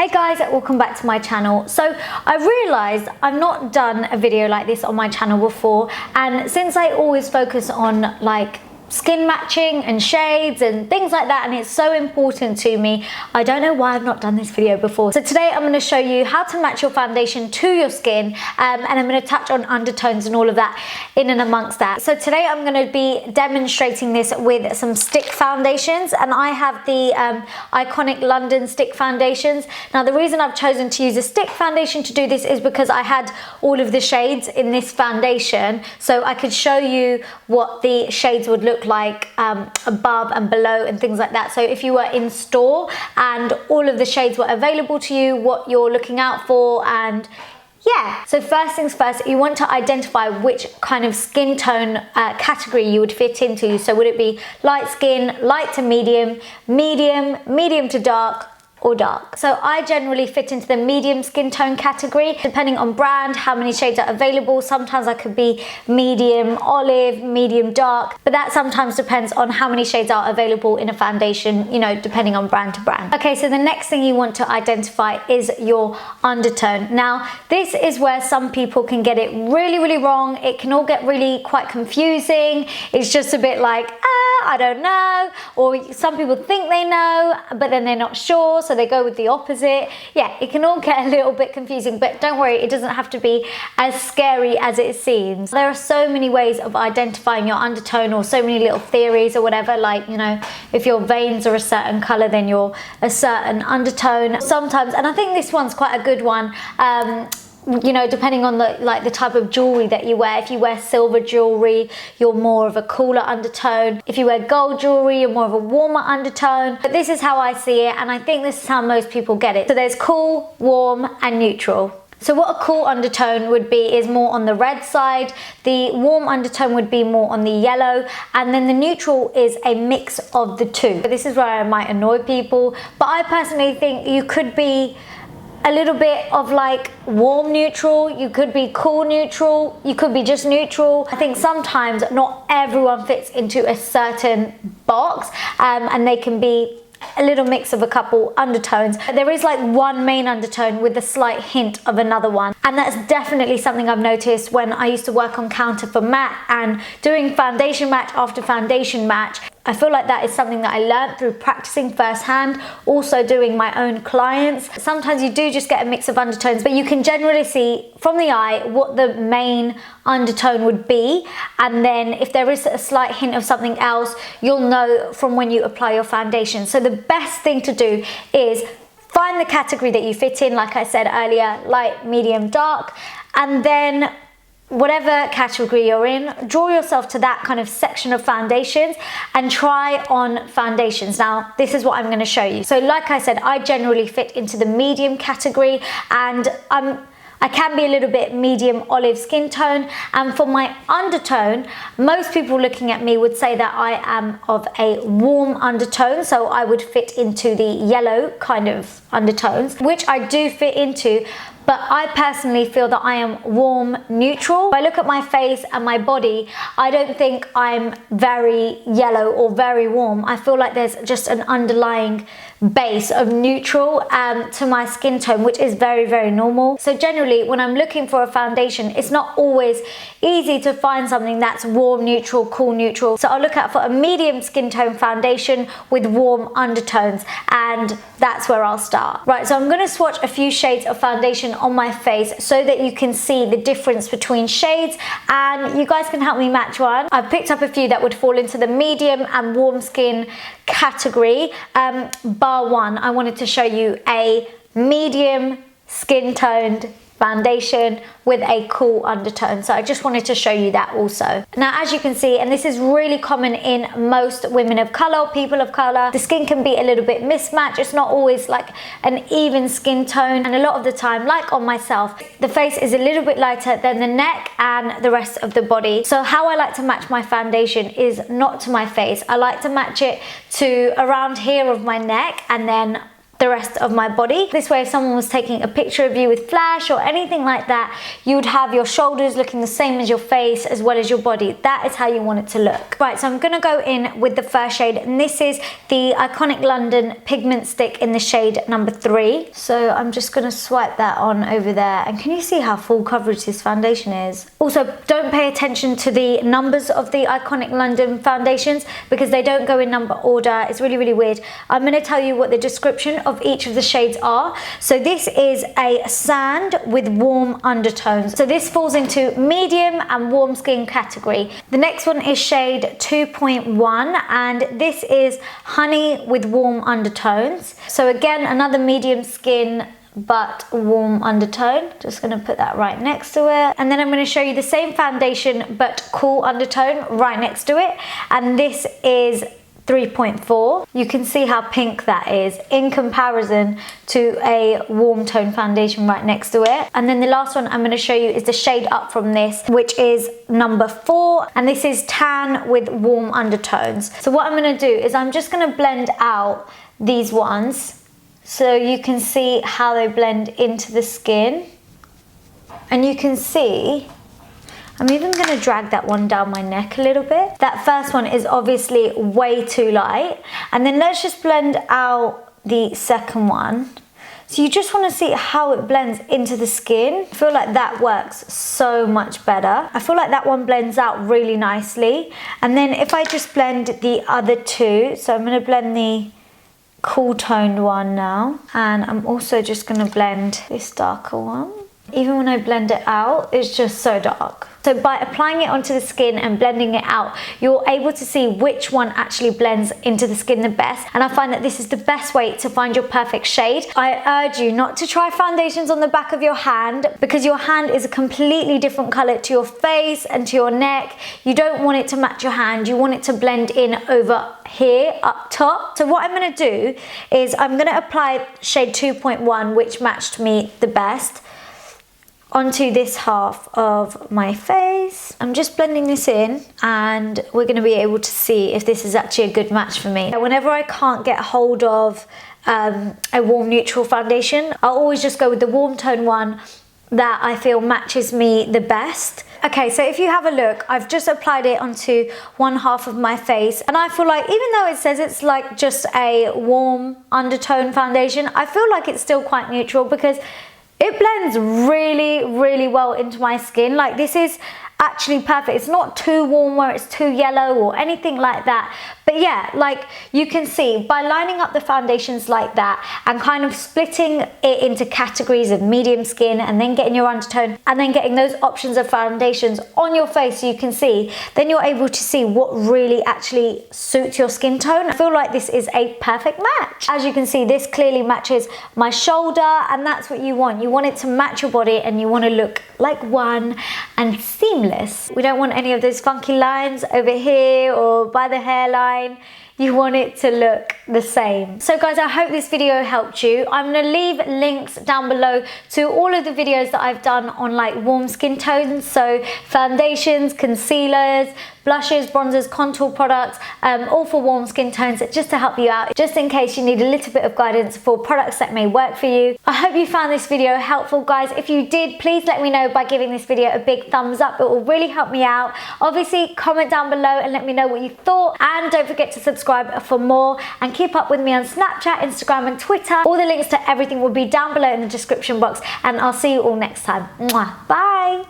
Hey guys, welcome back to my channel. So I realized I've not done a video like this on my channel before, and since I always focus on like skin matching and shades and things like that, and it's so important to me, I don't know why I've not done this video before. So today I'm going to show you how to match your foundation to your skin, and I'm going to touch on undertones and all of that in and amongst that. So today I'm going to be demonstrating this with some stick foundations, and I have the iconic London stick foundations. Now the reason I've chosen to use a stick foundation to do this is because I had all of the shades in this foundation, so I could show you what the shades would look like above and below and things like that. So if you were in store and all of the shades were available to you, what you're looking out for, and yeah. So first things first, you want to identify which kind of skin tone category you would fit into. So would it be light skin, light to medium, medium to dark, or dark? So I generally fit into the medium skin tone category, depending on brand, how many shades are available. Sometimes I could be medium olive, medium dark, but that sometimes depends on how many shades are available in a foundation, you know, depending on brand to brand. Okay, so the next thing you want to identify is your undertone. Now, this is where some people can get it really wrong. It can all get really quite confusing. It's just a bit like, I don't know, or some people think they know, but then they're not sure, so they go with the opposite. Yeah, it can all get a little bit confusing, but don't worry, it doesn't have to be as scary as it seems. There are so many ways of identifying your undertone, or so many little theories or whatever, like, you know, if your veins are a certain color, then you're a certain undertone sometimes. And I think this one's quite a good one. You know, depending on the type of jewelry that you wear. If you wear silver jewelry, you're more of a cooler undertone. If you wear gold jewelry, you're more of a warmer undertone. But this is how I see it, and I think this is how most people get it. So there's cool, warm, and neutral. So what a cool undertone would be is more on the red side, the warm undertone would be more on the yellow, and then the neutral is a mix of the two. This is where I might annoy people, but I personally think you could be a little bit of like warm neutral, you could be cool neutral, you could be just neutral. I think sometimes not everyone fits into a certain box, and they can be a little mix of a couple undertones. There is like one main undertone with a slight hint of another one, and that's definitely something I've noticed when I used to work on counter for matte and doing foundation match after foundation match. I feel like that is something that I learned through practicing firsthand, also doing my own clients. Sometimes you do just get a mix of undertones, but you can generally see from the eye what the main undertone would be, and then if there is a slight hint of something else, you'll know from when you apply your foundation. So the best thing to do is find the category that you fit in, like I said earlier, light, medium, dark, and then whatever category you're in, draw yourself to that kind of section of foundations and try on foundations. Now, this is what I'm going to show you. So like I said, I generally fit into the medium category, and I can be a little bit medium olive skin tone. And for my undertone, most people looking at me would say that I am of a warm undertone, so I would fit into the yellow kind of undertones, which I do fit into. But I personally feel that I am warm neutral. If I look at my face and my body, I don't think I'm very yellow or very warm. I feel like there's just an underlying base of neutral to my skin tone, which is very normal. So generally, when I'm looking for a foundation, it's not always easy to find something that's warm neutral, cool neutral. So I'll look out for a medium skin tone foundation with warm undertones, and that's where I'll start. Right, so I'm going to swatch a few shades of foundation on my face so that you can see the difference between shades, and you guys can help me match one. I've picked up a few that would fall into the medium and warm skin category, bar one. I wanted to show you a medium skin toned foundation with a cool undertone, so I just wanted to show you that also. Now, as you can see, and this is really common in most women of color, people of color, the skin can be a little bit mismatched. It's not always like an even skin tone, and a lot of the time, like on myself, the face is a little bit lighter than the neck and the rest of the body. So how I like to match my foundation is not to my face. I like to match it to around here of my neck, and then the rest of my body. This way, if someone was taking a picture of you with flash or anything like that, you would have your shoulders looking the same as your face as well as your body. That is how you want it to look. Right, so I'm gonna go in with the first shade, and this is the Iconic London Pigment Stick in the shade number 3. So I'm just gonna swipe that on over there, and can you see how full coverage this foundation is? Also, don't pay attention to the numbers of the Iconic London foundations because they don't go in number order. It's really, really weird. I'm gonna tell you what the description of each of the shades are. So this is a sand with warm undertones. So this falls into medium and warm skin category. The next one is shade 2.1, and this is honey with warm undertones. So again, another medium skin but warm undertone. Just gonna put that right next to it. And then I'm gonna show you the same foundation but cool undertone right next to it. And this is 3.4. You can see how pink that is in comparison to a warm tone foundation right next to it. And then the last one I'm going to show you is the shade up from this, which is number 4, and this is tan with warm undertones. So what I'm going to do is I'm just going to blend out these ones so you can see how they blend into the skin. And you can see I'm even going to drag that one down my neck a little bit. That first one is obviously way too light. And then let's just blend out the second one. So you just want to see how it blends into the skin. I feel like that works so much better. I feel like that one blends out really nicely. And then if I just blend the other two, so I'm going to blend the cool toned one now. And I'm also just going to blend this darker one. Even when I blend it out, it's just so dark. So by applying it onto the skin and blending it out, you're able to see which one actually blends into the skin the best. And I find that this is the best way to find your perfect shade. I urge you not to try foundations on the back of your hand because your hand is a completely different color to your face and to your neck. You don't want it to match your hand. You want it to blend in over here up top. So what I'm gonna do is I'm gonna apply shade 2.1, which matched me the best, onto this half of my face. I'm just blending this in and we're going to be able to see if this is actually a good match for me. Whenever I can't get hold of a warm neutral foundation, I'll always just go with the warm tone one that I feel matches me the best. Okay, so if you have a look, I've just applied it onto one half of my face, and I feel like even though it says it's like just a warm undertone foundation, I feel like it's still quite neutral because it blends really, really well into my skin. Like, this is actually perfect. It's not too warm where it's too yellow or anything like that. But yeah, like you can see by lining up the foundations like that and kind of splitting it into categories of medium skin and then getting your undertone and then getting those options of foundations on your face so you can see, then you're able to see what really actually suits your skin tone. I feel like this is a perfect match. As you can see, this clearly matches my shoulder, and that's what you want. You want it to match your body and you want to look like one and seamless. We don't want any of those funky lines over here or by the hairline. You want it to look the same. So guys, I hope this video helped you. I'm gonna leave links down below to all of the videos that I've done on like warm skin tones, so foundations, concealers, blushes, bronzers, contour products, all for warm skin tones, just to help you out, just in case you need a little bit of guidance for products that may work for you. I hope you found this video helpful, guys. If you did, please let me know by giving this video a big thumbs up. It will really help me out. Obviously, comment down below and let me know what you thought, and don't forget to subscribe for more and keep up with me on Snapchat, Instagram and Twitter. All the links to everything will be down below in the description box, and I'll see you all next time. Mwah. Bye!